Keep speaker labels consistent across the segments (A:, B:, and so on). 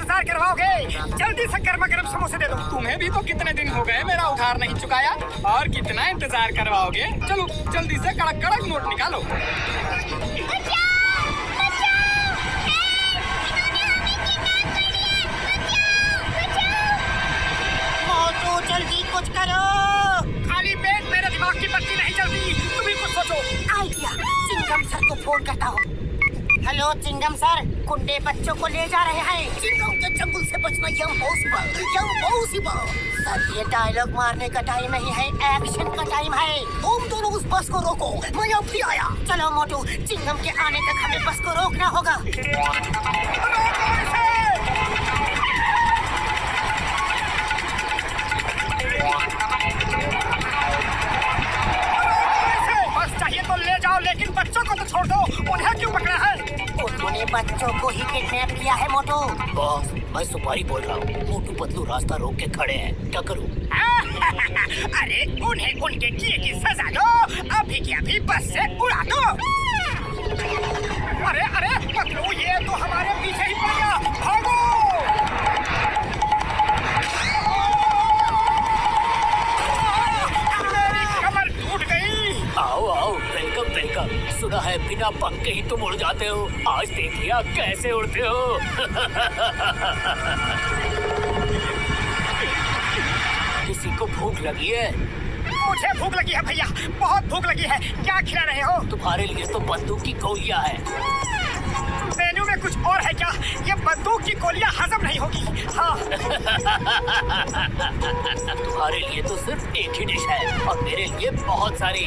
A: इंतजार करवाओगे? जल्दी से गर्मा गर्म समोसे दे दो।
B: तुम्हें भी तो कितने दिन हो गए मेरा उधार नहीं चुकाया, और कितना इंतजार करवाओगे? चलो जल्दी से कड़क कड़क नोट निकालो।
C: मोटू जल्दी कुछ करो।
A: खाली पेट मेरे दिमाग की बत्ती नहीं चलती, तुम ही कुछ सोचो।
C: आइडिया, चिंगम सर को फोन करता हूँ। हेलो चिंगम सर, गुंडे बच्चों को ले जा रहे हैं। चिंगम के जंगल से बचना इम्पॉसिबल। सर ये डायलॉग मारने का टाइम नहीं है, एक्शन का टाइम है। तुम दोनों उस बस को रोको, मैं अब भी आया। चलो मोटू, चिंगम के आने तक हमें बस को रोकना होगा।
A: बस चाहिए तो ले जाओ, लेकिन बच्चों को तो छोड़ दो। उन्हें क्यों पकड़ा है?
C: उन्होंने बच्चों को ही किडनैप किया है मोटू।
D: बॉस, मैं सुपारी बोल रहा हूँ। मोटू पतलू रास्ता रोक के खड़े हैं, क्या करूँ?
A: अरे उन्हें उनके किए की सजा दो, अभी की अभी बस से उड़ा दो। अरे अरे पतलू, ये तो हमारे पीछे ही पड़ गया, भागो! मेरी कमर टूट गई।
D: आओ आओ, वेलकम। सुना है बिना पंख के ही तुम उड़ जाते हो, आज देख लिया कैसे उड़ते हो। किसी को भूख लगी है?
A: मुझे भूख लगी है भैया, बहुत भूख लगी है। क्या खिला रहे हो?
D: तुम्हारे लिए तो बंदूक की गोलियां है।
A: मेन्यू में कुछ और है क्या? ये बंदूक की गोलियां हजम नहीं होगी। हाँ।
D: तुम्हारे लिए तो सिर्फ एक ही डिश है, और मेरे लिए बहुत सारी।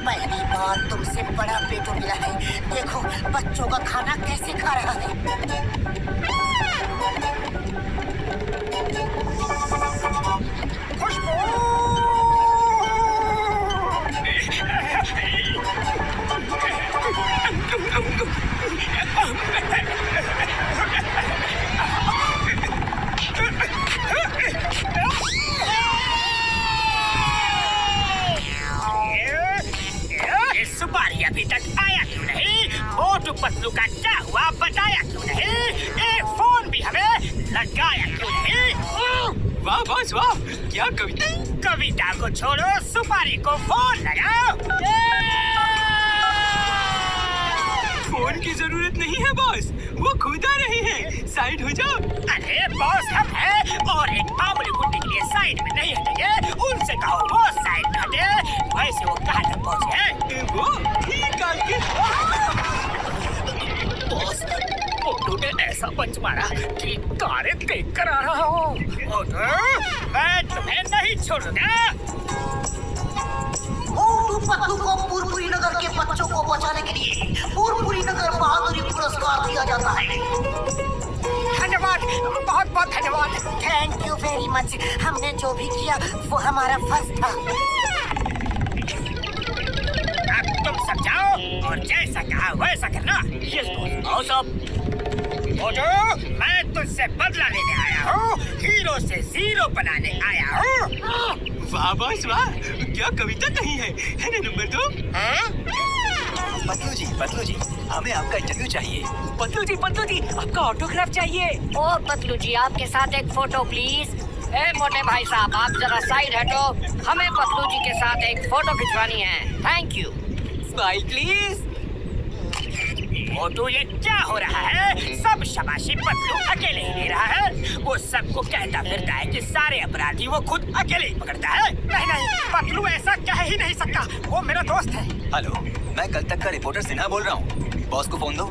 C: पहली बार तुमसे बड़ा पेटो मिला है। देखो बच्चों का खाना कैसे खा रहा है।
A: सुपारी अभी तक आया क्यों नहीं? मोटू पतलू का क्या हुआ बताया क्यों नहीं? एक फोन भी हमें लगाया क्यों नहीं?
B: वाह बॉस वाह, क्या कविता!
A: कविता को छोड़ो, सुपारी को फोन लगाओ।
B: फोन की जरूरत नहीं है बॉस, वो खुद आ रहे हैं, साइड हो जाओ।
A: अरे बॉस हम हैं, और एक मामूली गुंडे के लिए साइड में नहीं हटेंगे। उनसे कहो वो साइड में हटे। वैसे वो कहाँ तक पहुँचे हैं?
B: वो ठीक आगे।
D: बॉस, मोटू ने ऐसा पंच मारा कि तारे देख कर आ रहा हूँ।
A: मैं तुम्हें नहीं छोड़ूंगा।
C: मोटू पतलू को पुरपुरी नगर के बच्चों को बचाने के लिए पुरपुरी नगर बहादुरी पुरस्कार दिया जाता है।
A: धन्यवाद, बहुत बहुत धन्यवाद।
C: Thank you very much. हमने जो भी किया वो हमारा फर्ज था।
A: अब तुम सब जाओ और जैसा कहा वैसा करना।
D: Yes boss. आओ सब।
A: मोटू, मैं तुझसे बदला लेने आया हूँ, हीरो से जीरो बनाने आया हूँ।
B: वाह बॉस वाह, क्या कविता कही है ना नंबर 2?
E: पतलू जी, हमें आपका इंटरव्यू चाहिए।
D: पतलू जी, आपका ऑटोग्राफ चाहिए।
F: ओ पतलू जी, आपके साथ एक फोटो प्लीज। ए मोटे भाई साहब, आप जरा साइड हटो, हमें पतलू जी के साथ एक फोटो खिंचवानी है। Thank you.
D: Smile please.
A: मोटू, ये क्या हो रहा है? सब शाबाशी पतलू अकेले ही ले रहा है। वो सबको कहता फिरता है कि सारे अपराधी वो खुद अकेले ही पकड़ता है। नहीं, पतलू ऐसा कह ही नहीं सकता, वो मेरा दोस्त है।
E: हेलो, मैं कल तक का रिपोर्टर सिन्हा बोल रहा हूँ। बॉस को फोन दो,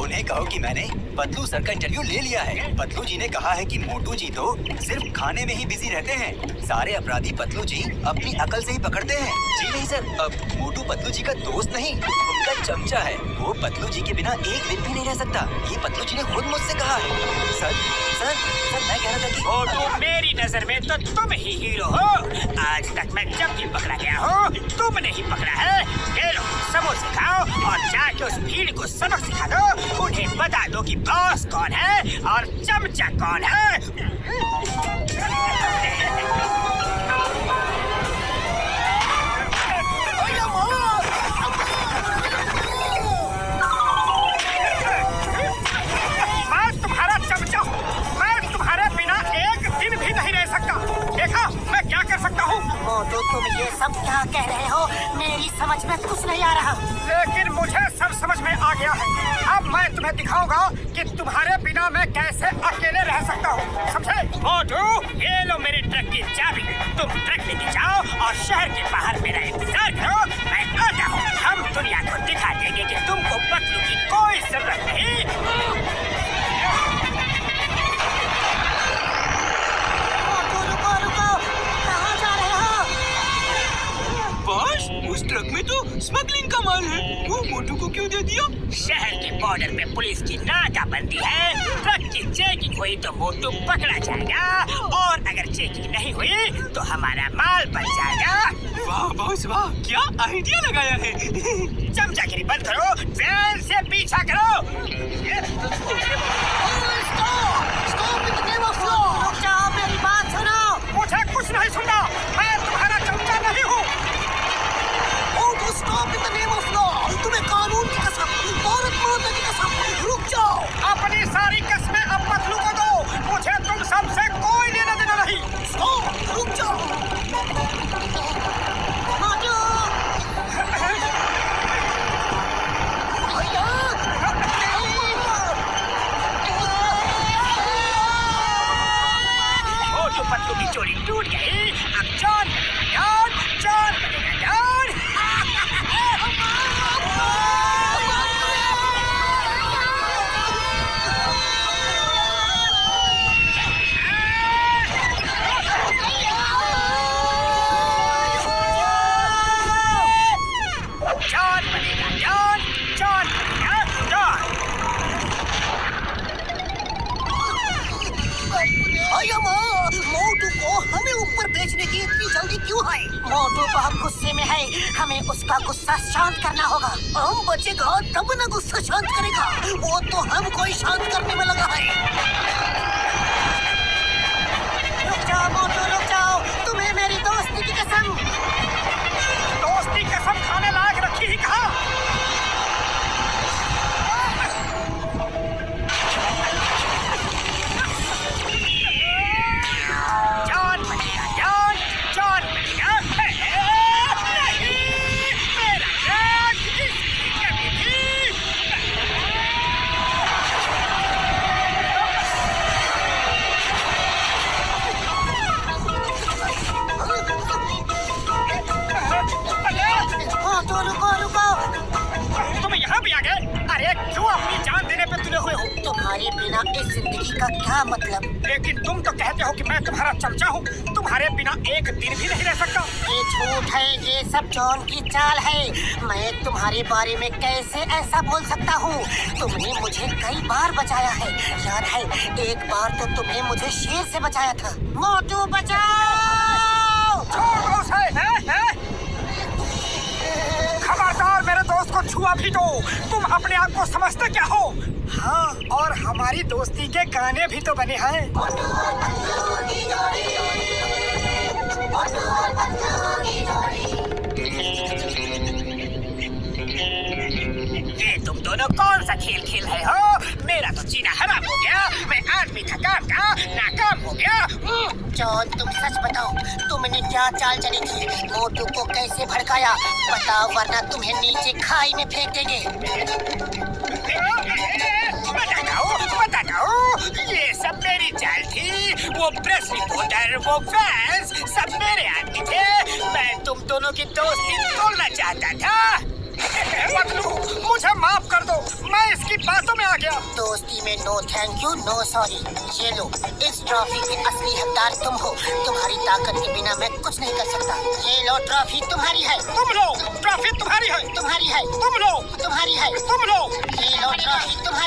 E: उन्हें कहो कि मैंने पतलू सर का इंटरव्यू ले लिया है। पतलू जी ने कहा है कि मोटू जी तो सिर्फ खाने में ही बिजी रहते हैं, सारे अपराधी पतलू जी अपनी अकल से ही पकड़ते हैं। जी नहीं सर, अब मोटू पतलू जी का दोस्त नहीं, उनका चमचा है। वो पतलू जी के बिना एक दिन भी नहीं रह सकता, ये पतलू जी ने खुद मुझसे कहा है। सर सर सर मैं कह रहा था कि
A: मोटू, मेरी नजर में तो तुम ही हीरो हो। आज तक मैं जब भी पकड़ा गया हूँ तुमने ही पकड़ा है। ये लो समोसे खाओ और जाके उस भीड़ को सबक सिखा दो। उन्हें बता दो कि बॉस कौन है और चमचा कौन है। मैं दिखाऊंगा कि तुम्हारे बिना मैं कैसे अकेले रह सकता हूँ, समझे? मोटू, ये लो मेरे ट्रक की चाबी। तुम ट्रक लेके जाओ और शहर के बाहर मेरा इंतजार करो, मैं आता हूँ। हम दुनिया को दिखा देंगे कि तुमको पतलू की कोई जरूरत नहीं।
C: रुको रुको, कहाँ जा रहे हो?
B: बॉस, उस ट्रक में तो स्मगलिंग का माल है। वो मोटू को क्यों दे दिया?
A: शहर के बॉर्डर पे पुलिस की नाकाबंदी है। ट्रक की चेकिंग हुई तो मोटू पकड़ा जाएगा, और अगर चेकिंग नहीं हुई तो हमारा माल बच जाएगा।
B: वाह बॉस वाह, क्या आइडिया लगाया है।
A: चमचागिरी बंद करो, ध्यान से पीछा करो।
C: रुक जाओ, मेरी बात सुनो।
A: मुझे कुछ नहीं सुनना, मैं तुम्हारा चमचा नहीं हूँ।
C: Stop in the name of law. तुम्हें कानून की कसम, औरत माता की कसम, रुक जाओ।
A: अपनी सारी कस्में अब पतलू को दो, मुझे तुम सबसे कोई लेना देना नहीं।
C: स्टॉप, रुक जाओ। मोटू,
A: मोटू पतलू की जोड़ी टूट गई। अब जॉन बनेगा डॉन, जॉन बनेगा डॉन। जॉन बनेगा डॉन, जॉन बनेगा डॉन।
C: मोटू को हमें ऊपर बेचने की इतनी जल्दी क्यों है? मोटू बहुत गुस्से में है, हमें उसका गुस्सा शांत करना होगा। हम बचेगा तब ना गुस्सा शांत करेगा, वो तो हमको ही शांत करने में लगा है। रुक जाओ मोटू, रुक जाओ, तुम्हें मेरी दोस्ती की कसम।
A: दोस्ती कसम खाने लायक रखी ही कहा। जॉन बनेगा डॉन, जॉन बनेगा नहीं, मेरा ट्रक इसकी कमी थी।
C: मोटू रुको रुको,
A: तुम यहाँ भी आ गए? अरे क्यों अपनी जान देने पे तुले हुए हो?
C: तुम्हारे बिना इस जिंदगी का क्या मतलब?
A: लेकिन तुम तो कहते हो कि मैं तुम्हारा चमचा हूँ, तुम्हारे बिना एक दिन भी नहीं रह सकता।
C: ये झूठ है, ये सब जॉन की चाल है। मैं तुम्हारे बारे में कैसे ऐसा बोल सकता हूँ? तुमने मुझे कई बार बचाया है, याद है? एक बार तो तुमने मुझे शेर से बचाया था। मोटू बचाओ!
A: छोड़ दो उसे, हैं? खबरदार मेरे दोस्त को छुआ भी तो। तुम अपने आप को समझते क्या हो? हाँ, और हमारी दोस्ती के गाने भी तो बने हैं। ये तुम दोनों कौन सा खेल खेल रहे हो? मेरा तो जीना हराम हो गया। मैं आदमी था काम का, नाकाम हो गया।
C: जॉन तुम सच बताओ, तुमने क्या चाल चली थी? मोटू को कैसे भड़काया? बताओ, वरना तुम्हें नीचे खाई में फेंक देंगे।
A: बताता हूँ, ये सब मेरी चाल थी। वो प्रेस रिपोर्टर, वो फैंस, सब मेरे आदमी थे। मैं तुम दोनों की दोस्ती तोड़ना चाहता था। पतलू, मुझे माफ कर दो, मैं इसकी बातों में आ गया।
C: दोस्ती में no thank you, no sorry. ये लो, इस ट्रॉफी के असली हकदार तुम हो। तुम्हारी ताकत के बिना मैं कुछ नहीं कर सकता। ये लो, ट्रॉफी तुम्हारी है।
A: तुम लो, ट्रॉफी तुम्हारी है।
C: तुम्हारी है।
A: तुम लो,
C: तुम्हारी है।
A: तुम लो।
C: ये लो, ट्रॉफी तुम्हारी